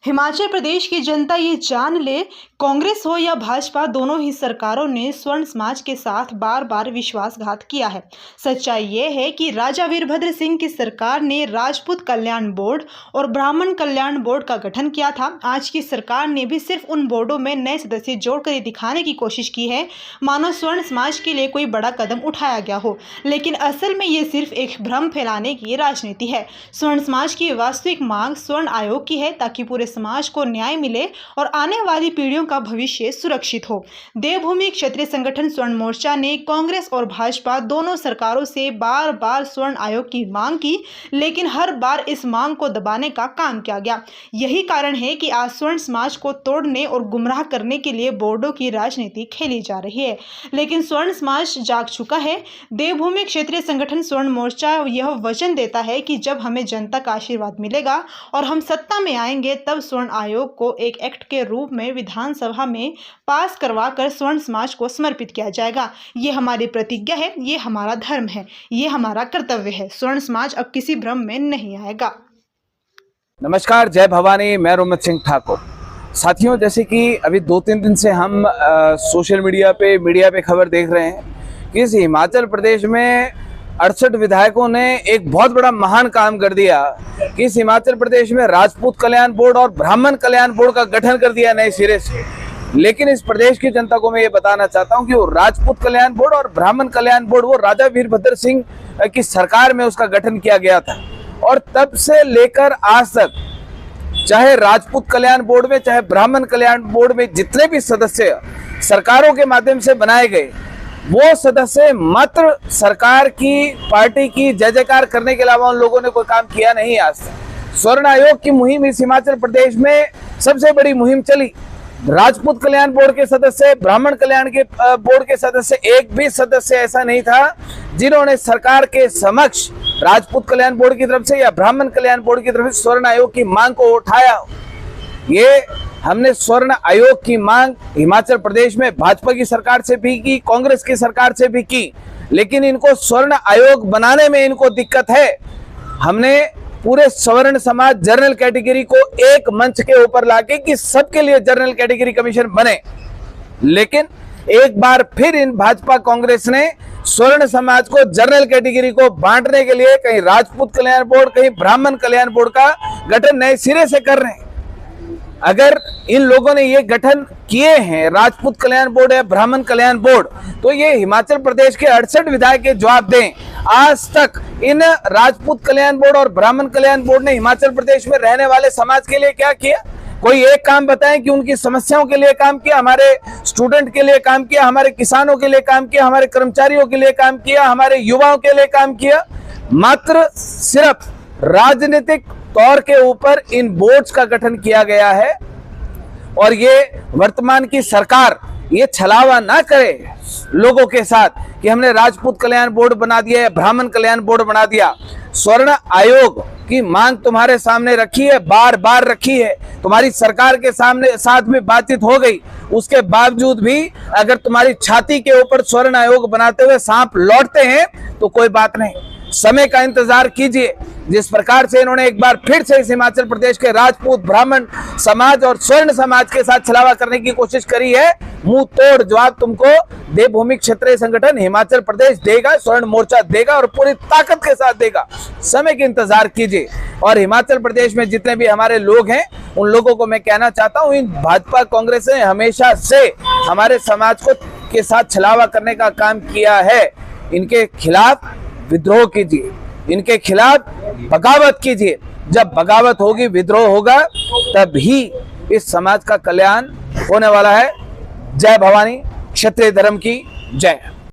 हिमाचल प्रदेश की जनता ये जान ले, कांग्रेस हो या भाजपा, दोनों ही सरकारों ने स्वर्ण समाज के साथ बार बार विश्वासघात किया है। सच्चाई ये है कि राजा वीरभद्र सिंह की सरकार ने राजपूत कल्याण बोर्ड और ब्राह्मण कल्याण बोर्ड का गठन किया था। आज की सरकार ने भी सिर्फ उन बोर्डों में नए सदस्य जोड़कर ये दिखाने की कोशिश की है मानो स्वर्ण समाज के लिए कोई बड़ा कदम उठाया गया हो, लेकिन असल में ये सिर्फ एक भ्रम फैलाने की राजनीति है। स्वर्ण समाज की वास्तविक मांग स्वर्ण आयोग की है ताकि पूरे समाज को न्याय मिले और आने वाली पीढ़ियों का भविष्य सुरक्षित हो। देवभूमि क्षत्रिय संगठन स्वर्ण मोर्चा ने कांग्रेस और भाजपा दोनों सरकारों से बार बार स्वर्ण आयोग की मांग की, लेकिन हर बार इस मांग को दबाने का काम किया गया। यही कारण है कि आज स्वर्ण समाज को तोड़ने और गुमराह करने के लिए बोर्डों की राजनीति खेली जा रही है, लेकिन स्वर्ण समाज जाग चुका है। देवभूमि क्षेत्रीय संगठन स्वर्ण मोर्चा यह वचन देता है कि जब हमें जनता का आशीर्वाद मिलेगा और हम सत्ता में आएंगे, तब स्वर्ण आयोग को एक एक्ट के रूप में विधानसभा में पास करवाकर स्वर्ण समाज को समर्पित किया जाएगा। ये हमारी प्रतिज्ञा है, ये हमारा धर्म है, ये हमारा कर्तव्य है। स्वर्ण समाज अब किसी भ्रम में नहीं आएगा। नमस्कार, जय भवानी। मैं रोमित सिंह ठाकुर। साथियों, जैसे कि अभी 2-3 दिन से हम सोशल मीडिया पे खबर देख रहे हैं कि इस हिमाचल प्रदेश में 68 विधायकों ने एक बहुत बड़ा महान काम कर दिया कि इस हिमाचल प्रदेश में राजपूत कल्याण बोर्ड और ब्राह्मण कल्याण बोर्ड का गठन कर दिया नए सिरे से। लेकिन इस प्रदेश की जनता को मैं ये बताना चाहता हूँ कि वो राजपूत कल्याण बोर्ड और ब्राह्मण कल्याण बोर्ड वो राजा वीरभद्र सिंह की सरकार में उसका गठन किया गया था, और तब से लेकर आज तक चाहे राजपूत कल्याण बोर्ड में चाहे ब्राह्मण कल्याण बोर्ड में जितने भी सदस्य सरकारों के माध्यम से बनाए गए, वो सदस्य मात्र सरकार की पार्टी की जय जयकार करने के अलावा उन लोगों ने कोई काम किया नहीं। आज तक स्वर्ण आयोग की मुहिम इस हिमाचल प्रदेश में सबसे बड़ी मुहिम चली। राजपूत कल्याण बोर्ड के सदस्य, ब्राह्मण कल्याण के बोर्ड के सदस्य, एक भी सदस्य ऐसा नहीं था जिन्होंने सरकार के समक्ष राजपूत कल्याण बोर्ड की तरफ से या ब्राह्मण कल्याण बोर्ड की तरफ से स्वर्ण आयोग की मांग को उठाया। ये हमने स्वर्ण आयोग की मांग हिमाचल प्रदेश में भाजपा की सरकार से भी की, कांग्रेस की सरकार से भी की, लेकिन इनको स्वर्ण आयोग बनाने में इनको दिक्कत है। हमने पूरे स्वर्ण समाज जनरल कैटेगरी को एक मंच के ऊपर लाके कि सबके लिए जनरल कैटेगरी कमीशन बने, लेकिन एक बार फिर इन भाजपा कांग्रेस ने स्वर्ण समाज को जनरल कैटेगरी को बांटने के लिए कहीं राजपूत कल्याण बोर्ड, कहीं ब्राह्मण कल्याण बोर्ड का गठन नए सिरे से कर रहे हैं। अगर इन लोगों ने ये गठन किए हैं राजपूत कल्याण बोर्ड या ब्राह्मण कल्याण बोर्ड, तो ये हिमाचल प्रदेश के 68 विधायक के जवाब दें। आज तक इन राजपूत कल्याण बोर्ड और ब्राह्मण कल्याण बोर्ड ने हिमाचल प्रदेश में रहने वाले समाज के लिए क्या किया? कोई एक काम बताएं कि उनकी समस्याओं के लिए काम किया, हमारे स्टूडेंट के लिए काम किया, हमारे किसानों के लिए काम किया, हमारे कर्मचारियों के लिए काम किया, हमारे युवाओं के लिए काम किया। मात्र सिर्फ राजनीतिक तौर के ऊपर इन बोर्ड्स का गठन किया गया है, और ये वर्तमान की सरकार ये छलावा ना करे लोगों के साथ कि हमने राजपूत कल्याण बोर्ड बना दिया या ब्राह्मण कल्याण बोर्ड बना दिया। स्वर्ण आयोग की मांग तुम्हारे सामने रखी है, बार बार रखी है, तुम्हारी सरकार के साथ में बातचीत हो गई, उसके बावजूद भी अगर तुम्हारी छाती के ऊपर स्वर्ण आयोग बनाते हुए सांप लौटते हैं तो कोई बात नहीं, समय का इंतजार कीजिए। जिस प्रकार से इन्होंने एक बार फिर से इस हिमाचल प्रदेश के राजपूत, ब्राह्मण समाज और स्वर्ण समाज के साथ छलावा करने की कोशिश करी है, मुंह तोड़ जवाब तुमको देवभूमि क्षेत्रीय संगठन हिमाचल प्रदेश देगा, स्वर्ण मोर्चा देगा और पूरी ताकत के साथ देगा। समय का इंतजार कीजिए। और हिमाचल प्रदेश में जितने भी हमारे लोग हैं, उन लोगों को मैं कहना चाहता हूँ, इन भाजपा कांग्रेस ने हमेशा से हमारे समाज को के साथ छलावा करने का काम किया है। इनके खिलाफ विद्रोह कीजिए, इनके खिलाफ बगावत कीजिए। जब बगावत होगी, विद्रोह होगा, तभी इस समाज का कल्याण होने वाला है। जय भवानी, क्षत्रिय धर्म की जय।